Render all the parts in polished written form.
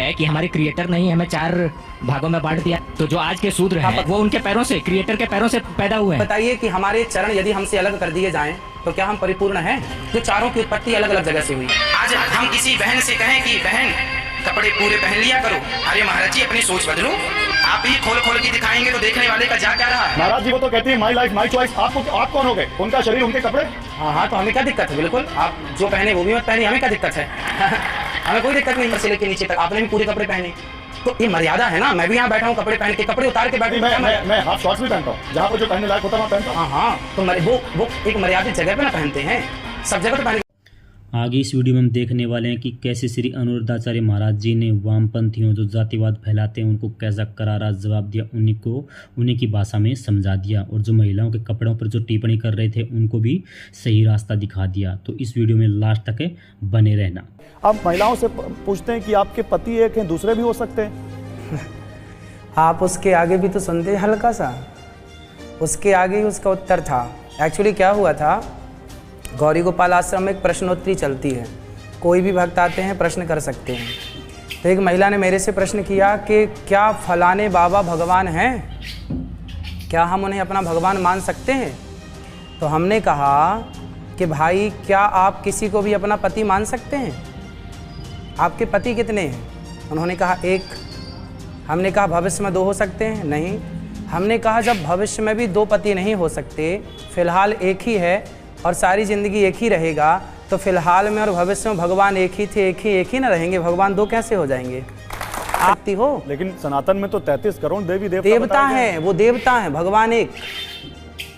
है कि हमारे क्रिएटर ने ही हमें 4 भागों में बांट दिया, तो जो आज के शूद्र हैं वो उनके पैरों से, क्रिएटर के पैरों से पैदा हुए हैं। बताइए कि हमारे चरण यदि हमसे अलग कर दिए जाएं तो क्या हम परिपूर्ण हैं? जो चारों की उत्पत्ति अलग अलग जगह से हुई। आज हम किसी बहन से कहें कि बहन कपड़े पूरे पहन लिया करो, अरे महाराज जी अपनी सोच बदलो। आप ही खोल खोल के दिखाएंगे तो देखने वाले का जा क्या रहा है। महाराज जी वो तो कहती है माई लाइफ माई चॉइस। आप कौन हो गए? उनका शरीर उनके कपड़े। हाँ तो हमें क्या दिक्कत है? बिल्कुल आप जो पहने वो भी मत पहने, हमें क्या दिक्कत है? हमें कोई दिक्कत नहीं, ऊपर से लेके नीचे तक आपने भी पूरे कपड़े पहने, तो ये मर्यादा है ना। मैं भी यहाँ बैठा हूँ कपड़े पहन के, कपड़े उतार के बैठे। मैं हाफ शॉर्ट्स भी पहनता हूँ, जहाँ पर जो पहनने लायक होता है वहाँ पहनता हूँ। हाँ तो वो एक मर्यादित जगह पे ना पहनते हैं, सब जगह तो पहन। आगे इस वीडियो में हम देखने वाले हैं कि कैसे श्री अनुरुद्धाचार्य महाराज जी ने वामपंथियों जो जातिवाद फैलाते हैं उनको कैसा करारा जवाब दिया, उन्हीं की भाषा में समझा दिया, और जो महिलाओं के कपड़ों पर जो टिप्पणी कर रहे थे उनको भी सही रास्ता दिखा दिया। तो इस वीडियो में लास्ट तक बने रहना। आप महिलाओं से पूछते हैं कि आपके पति एक हैं, दूसरे भी हो सकते हैं। आप उसके आगे भी तो सुनते, हल्का सा उसके आगे ही उसका उत्तर था। एक्चुअली क्या हुआ था, गौरी गोपाल आश्रम में एक प्रश्नोत्तरी चलती है, कोई भी भक्त आते हैं प्रश्न कर सकते हैं। तो एक महिला ने मेरे से प्रश्न किया कि क्या फलाने बाबा भगवान हैं, क्या हम उन्हें अपना भगवान मान सकते हैं? तो हमने कहा कि भाई क्या आप किसी को भी अपना पति मान सकते हैं? आपके पति कितने हैं? उन्होंने कहा 1। हमने कहा भविष्य में 2 हो सकते हैं? नहीं। हमने कहा जब भविष्य में भी 2 पति नहीं हो सकते, फिलहाल एक ही है और सारी ज़िंदगी एक ही रहेगा, तो फिलहाल में और भविष्य में भगवान एक ही ना रहेंगे, भगवान 2 कैसे हो जाएंगे? आप हो। लेकिन सनातन में तो 33 करोड़ देवता हैं, वो देवता हैं, भगवान एक,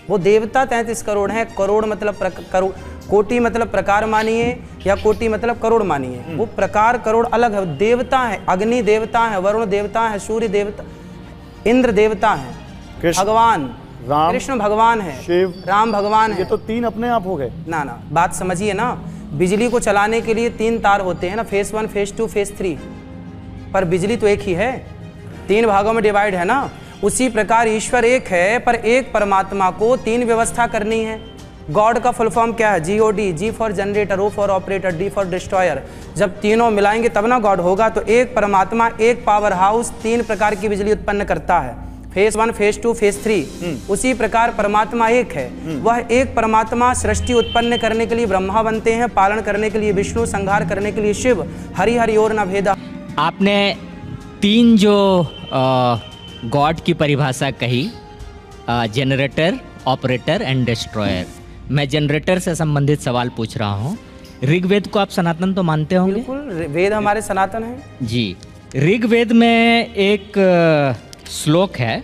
वो देवता 33 करोड़ हैं। करोड़ मतलब कोटि मतलब प्रकार मानिए, या कोटि मतलब करोड़ मानिए, वो प्रकार करोड़ अलग है। देवता है, अग्नि देवता है, वरुण देवता है, सूर्य देवता, इंद्र देवता है, भगवान कृष्ण भगवान है, शिव राम भगवान है। ये तो 3 अपने आप हो गए ना, बात समझिए ना। बिजली को चलाने के लिए 3 तार होते हैं ना, फेस 1, फेस 2, फेस 3, पर बिजली तो एक ही है, 3 भागों में डिवाइड है ना। उसी प्रकार ईश्वर एक है, पर एक परमात्मा को 3 व्यवस्था करनी है। गॉड का फुल फॉर्म क्या है? GOD, G for generator, O for operator, D for destroyer. जब तीनों मिलाएंगे तब ना गॉड होगा। तो एक परमात्मा, एक पावर हाउस 3 प्रकार की बिजली उत्पन्न करता है, फेस 1, फेस 2, फेस 3। उसी प्रकार परमात्मा एक है। वह एक परमात्मा सृष्टि उत्पन्न करने के लिए ब्रह्मा बनते हैं, पालन करने के लिए विष्णु, संहार करने के लिए शिव। हरि हरि और न भेदा। आपने 3 जो गॉड की परिभाषा कही, जनरेटर, ऑपरेटर एंड डिस्ट्रॉयर। मैं जनरेटर से संबंधित सवाल पूछ रहा हूँ। ऋग्वेद को आप सनातन तो मानते होंगे? बिल्कुल, वेद हमारे सनातन हैं जी। ऋग्वेद में एक श्लोक है,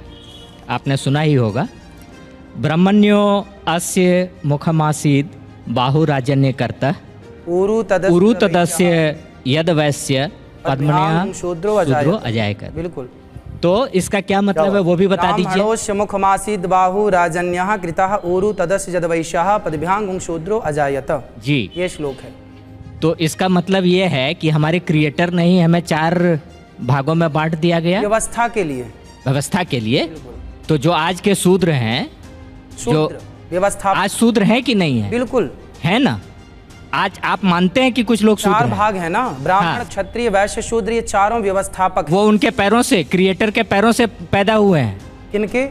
आपने सुना ही होगा, ब्रह्मण्यो अस्य मुखमासीद बाहुराजन्य कर्ता उरु तदस्य यद वैश्य पद्मन्या शूद्रो अजायकर। बिल्कुल। तो इसका क्या मतलब है वो भी बता दीजिए। मुखमासीद बाहु राजन्यः कृतः उरु तदस्य यद वैश्यः पद्भ्यां शूद्रो अजायत। जी, ये श्लोक है। तो इसका मतलब ये है कि हमारे क्रिएटर ने ही हमें 4 भागों में बांट दिया गया, व्यवस्था के लिए। तो जो आज के शूद्र हैं, जो व्यवस्था, आज शूद्र हैं कि नहीं है? बिल्कुल है ना। आज आप मानते हैं कि कुछ लोग 4 भाग है ना, ब्राह्मण, क्षत्रिय, वैश्य, शूद्र, ये चारों व्यवस्थापक, वो उनके पैरों से, क्रिएटर के पैरों से पैदा हुए हैं। किनके?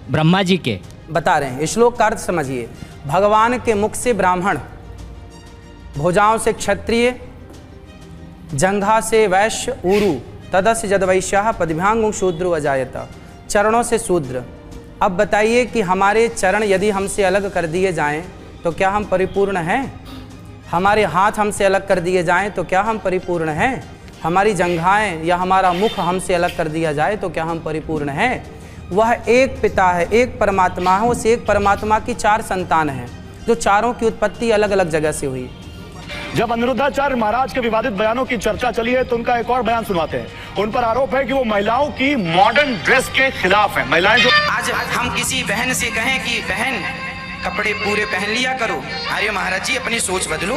ब्रह्मा जी के। बता रहे हैं, श्लोक का अर्थ समझिए। भगवान के मुख से ब्राह्मण, भुजाओं से क्षत्रिय, जंघा से वैश्य, उरु तदस्य यद वैश्यः पद्भ्यां शूद्रो अजायत, चरणों से शूद्र। अब बताइए कि हमारे चरण यदि हमसे अलग कर दिए जाएं तो क्या हम परिपूर्ण हैं? हमारे हाथ हमसे अलग कर दिए जाएं तो क्या हम परिपूर्ण हैं? हमारी जंघाएं या हमारा मुख हमसे अलग कर दिया जाए तो क्या हम परिपूर्ण हैं? वह एक पिता है, एक परमात्मा है। उस एक परमात्मा की 4 संतान हैं, जो चारों की उत्पत्ति अलग अलग जगह से हुई। जब अनुरुद्धाचार्य महाराज के विवादित बयानों की चर्चा चली है तो उनका एक और बयान सुनवाते हैं। उन पर आरोप है कि वो महिलाओं की मॉडर्न ड्रेस के खिलाफ है। महिलाएं जो आज हम किसी बहन से कहें कि बहन कपड़े पूरे पहन लिया करो, अरे महाराज जी अपनी सोच बदलो।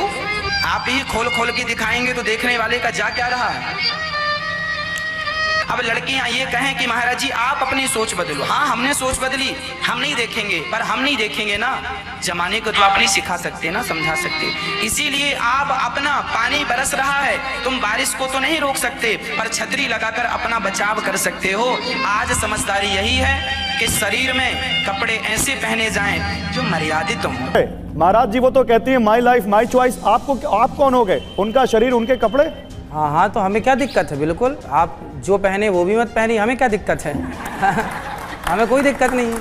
आप ही खोल खोल के दिखाएंगे तो देखने वाले का जा क्या रहा है। अब लड़कियां ये कहें कि महाराज जी आप अपनी सोच बदलो, हाँ हमने सोच बदली, हम नहीं देखेंगे, पर हम नहीं देखेंगे ना, जमाने को तो आप नहीं सिखा सकते ना, समझा सकते। इसीलिए आप अपना पानी बरस रहा है, तुम बारिश को तो नहीं रोक सकते, पर छतरी लगाकर अपना बचाव कर सकते हो। आज समझदारी यही है कि शरीर में कपड़े ऐसे पहने जाएं जो मर्यादित हों। महाराज जी वो तो कहती है माई लाइफ माई चॉइस, आप कौन हो गए? उनका शरीर उनके कपड़े। हाँ हाँ, तो हमें क्या दिक्कत है? बिल्कुल, आप जो पहने वो भी मत पहनी, हमें क्या दिक्कत है? हमें कोई दिक्कत नहीं है।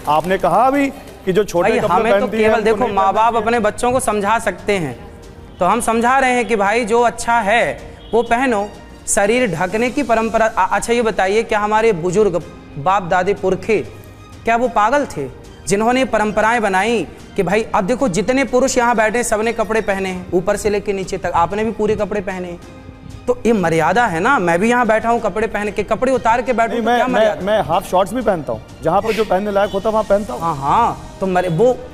आपने कहा अभी कि जो छोटे कपड़े हमें तो केवल देखो, माँ बाप अपने बच्चों को समझा सकते हैं, तो हम समझा रहे हैं कि भाई जो अच्छा है वो पहनो, शरीर ढकने की परंपरा। अच्छा ये बताइए, क्या हमारे बुजुर्ग बाप दादे पुरखे क्या वो पागल थे जिन्होंने परंपराएं बनाई कि भाई अब देखो जितने पुरुष यहाँ बैठे सबने कपड़े पहने हैं ऊपर से लेकर नीचे तक, आपने भी पूरे कपड़े पहने हैं, तो ये मर्यादा है ना। मैं भी यहाँ बैठा हूँ कपड़े पहन के, कपड़े उतार के बैठूं तो क्या मर्यादा? मैं हाफ शॉर्ट्स भी पहनता हूँ, जहाँ पर जो पहनने लायक होता है वहाँ पहनता हूँ। हाँ हाँ, तो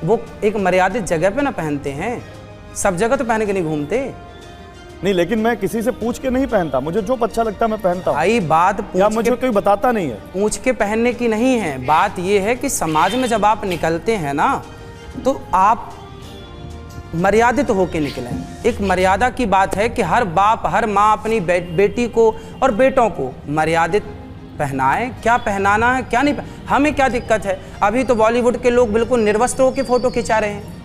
वो एक मर्यादित जगह पे ना पहनते हैं, सब जगह तो पहन के नहीं घूमते। नहीं, लेकिन मैं किसी से पूछ के नहीं पहनता, मुझे जो अच्छा लगता है मैं पहनता हूँ। भाई बात या मुझे कोई बताता नहीं है, पूछ के पहनने की नहीं है, बात ये है कि समाज में जब आप निकलते हैं ना तो आप मर्यादित होके निकलें। एक मर्यादा की बात है कि हर बाप हर माँ अपनी बेटी को और बेटों को मर्यादित पहनाए। क्या पहनाना है क्या नहीं, हमें क्या दिक्कत है? अभी तो बॉलीवुड के लोग बिल्कुल निर्वस्त्र होकर फोटो खिंचा रहे हैं,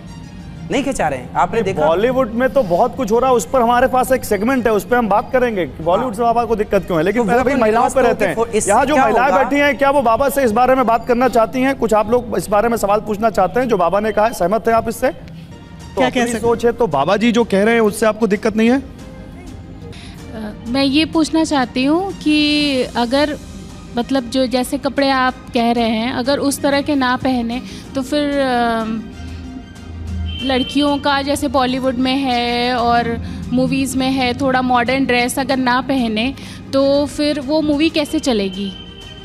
नहीं खिंचा रहे हैं? आपने देखा बॉलीवुड में तो बहुत कुछ हो रहा है, उस पर हमारे पास एक सेगमेंट है, उस पर हम बात करेंगे कि बॉलीवुड से बाबा को दिक्कत क्यों है। लेकिन तो पहले भाई महिलाओं पे रहते हैं, यहाँ जो महिलाएं बैठी हैं, क्या वो बाबा से इस बारे में बात करना चाहती हैं? कुछ आप लोग इस बारे में सवाल पूछना चाहते हैं? जो बाबा ने कहा है, सहमत है आप इससे? तो क्या अपनी सोच है, तो बाबा जी जो कह रहे हैं उससे आपको दिक्कत नहीं है? मैं ये पूछना चाहती हूँ कि अगर मतलब जो जैसे कपड़े आप कह रहे हैं अगर उस तरह के ना पहने तो फिर लड़कियों का जैसे बॉलीवुड में है और मूवीज़ में है थोड़ा मॉडर्न ड्रेस अगर ना पहने तो फिर वो मूवी कैसे चलेगी,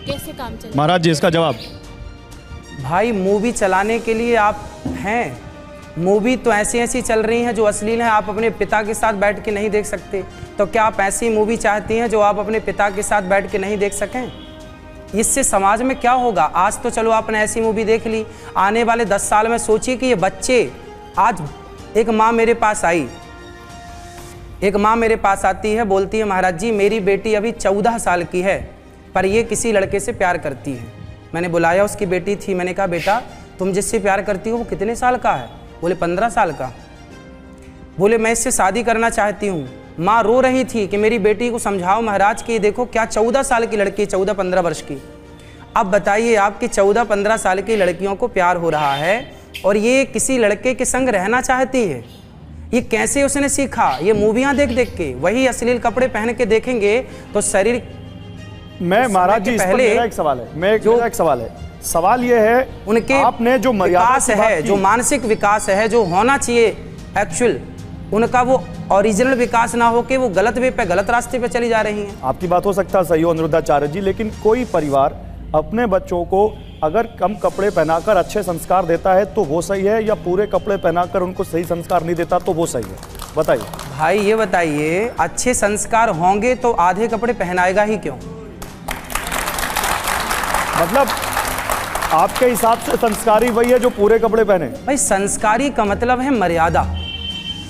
कैसे काम चलेगा? महाराज जी इसका जवाब। भाई मूवी चलाने के लिए आप हैं, मूवी तो ऐसी ऐसी चल रही हैं जो अश्लील हैं, आप अपने पिता के साथ बैठ के नहीं देख सकते, तो क्या आप ऐसी मूवी चाहती हैं जो आप अपने पिता के साथ बैठ के नहीं देख सकें? इससे समाज में क्या होगा? आज तो चलो आपने ऐसी मूवी देख ली, आने वाले 10 साल में सोचिए कि ये बच्चे, आज एक माँ मेरे पास आती है, बोलती है महाराज जी मेरी बेटी अभी 14 साल की है पर ये किसी लड़के से प्यार करती है। मैंने बुलाया, उसकी बेटी थी, मैंने कहा बेटा तुम जिससे प्यार करती हो वो कितने साल का है? बोले 15 साल का। बोले मैं इससे शादी करना चाहती हूँ। माँ रो रही थी कि मेरी बेटी को समझाओ महाराज कि देखो क्या 14 साल की लड़की, 14-15 वर्ष की। अब बताइए आपकी 14-15 साल की लड़कियों को प्यार हो रहा है और ये किसी लड़के के संग रहना चाहती है। ये कैसे उसने सीखा? ये मूवियाँ देख देख के, वही अश्लील कपड़े पहन के देखेंगे तो शरीर। मैं महाराज जी पहले मेरा एक सवाल है, मेरा एक सवाल है, सवाल ये है उनके आपने जो विकास है, जो मानसिक विकास है जो होना चाहिए एक्चुअल, उनका वो ओरिजिनल विकास ना हो के वो गलत वे पे, गलत रास्ते पे चली जा रही हैं। आपकी बात हो सकता है सही हो अनिरुद्धाचार्य जी, लेकिन कोई परिवार अपने बच्चों को अगर कम कपड़े पहनाकर अच्छे संस्कार देता है तो वो सही है, या पूरे कपड़े पहनाकर उनको सही संस्कार नहीं देता तो वो सही है? बताइए भाई, ये बताइए अच्छे संस्कार होंगे तो आधे कपड़े पहनाएगा ही क्यों? मतलब आपके हिसाब से संस्कारी वही है जो पूरे कपड़े पहने? भाई संस्कारी का मतलब है मर्यादा,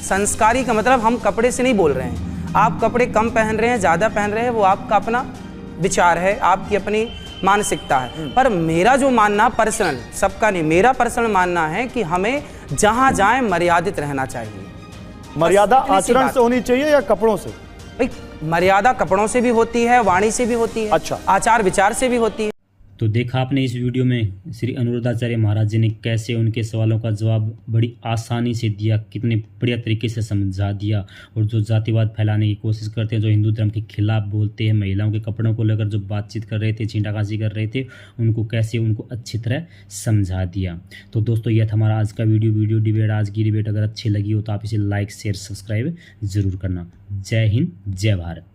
संस्कारी का मतलब हम कपड़े से नहीं बोल रहे हैं। आप कपड़े कम पहन रहे हैं, ज़्यादा पहन रहे हैं, वो आपका अपना विचार है, आपकी अपनी मानसिकता है। पर मेरा जो मानना पर्सनल, सबका नहीं, मेरा पर्सनल मानना है कि हमें जहाँ जाएं मर्यादित रहना चाहिए। मर्यादा आचरण से होनी चाहिए या कपड़ों से? भाई मर्यादा कपड़ों से भी होती है, वाणी से भी होती है, अच्छा, आचार विचार से भी होती है। तो देखा आपने इस वीडियो में श्री अनिरुद्धाचार्य महाराज जी ने कैसे उनके सवालों का जवाब बड़ी आसानी से दिया, कितने बढ़िया तरीके से समझा दिया। और जो जातिवाद फैलाने की कोशिश करते हैं, जो हिंदू धर्म के खिलाफ बोलते हैं, महिलाओं के कपड़ों को लेकर जो बातचीत कर रहे थे, छींटाकाशी कर रहे थे, उनको कैसे उनको अच्छी तरह समझा दिया। तो दोस्तों यह था हमारा आज का वीडियो डिबेट। आज की डिबेट अगर अच्छी लगी हो तो आप इसे लाइक शेयर सब्सक्राइब जरूर करना। जय हिंद, जय भारत।